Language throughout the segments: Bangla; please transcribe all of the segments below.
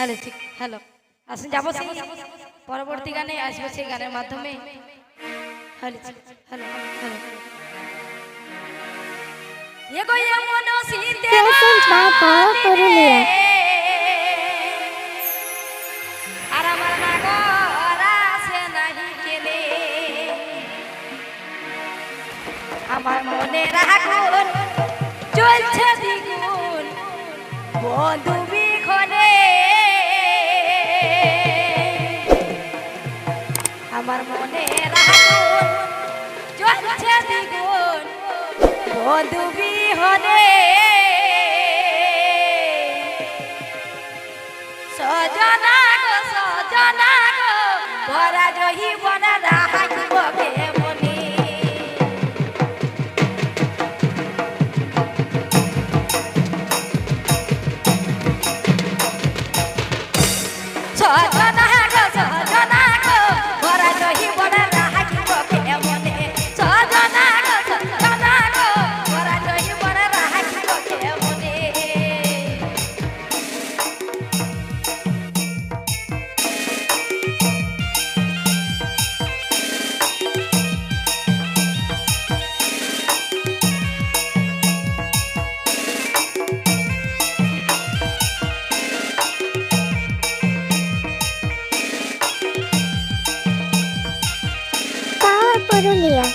হ্যালো ঠিক হ্যালো আসুন যাবো সেই পরবর্তী গানে আসবো সেই গানের মাধ্যমে হ্যালো হ্যালো হ্যালো এগো এমন শীতে আর আমার নাগরা সে নাহি কেলে আমার মনে রাখুন চলছে দ্বিগুণ বন্ধু বিখনে আমার মনে রাখুন চলছে দ্বিগুণ বন্ধু বিহনে সজনা গো ভরা জহি বনা রাখিব কেমনে সজনা গো ভরা জহি বনা রাখিব কেমনে সজনা গো ভরা জহি বনা রাখিব কেমনে পুরুলিয়া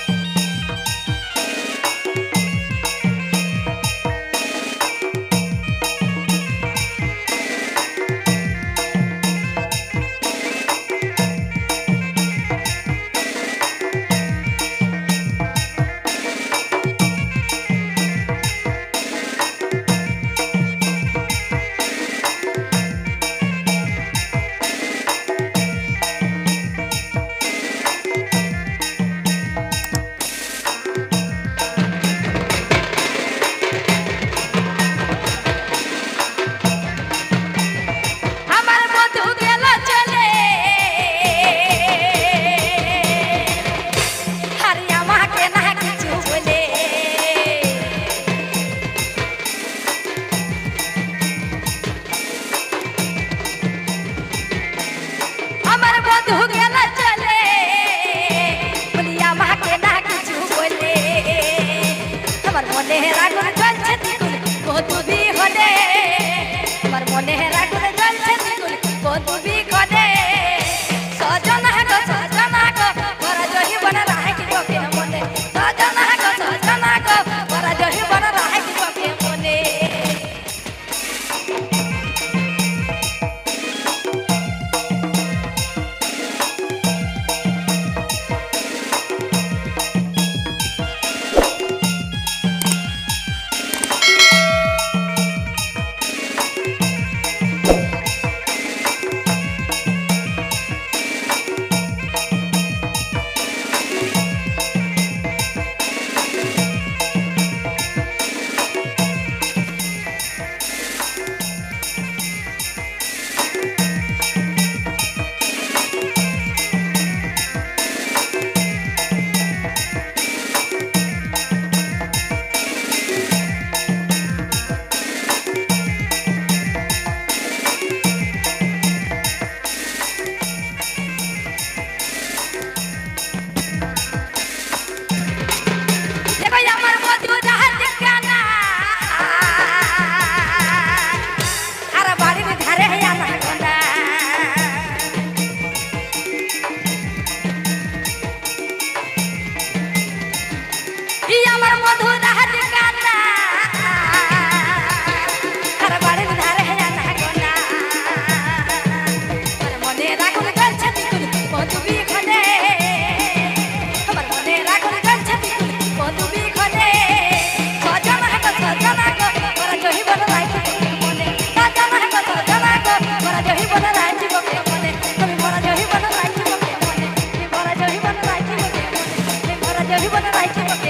Everybody like it.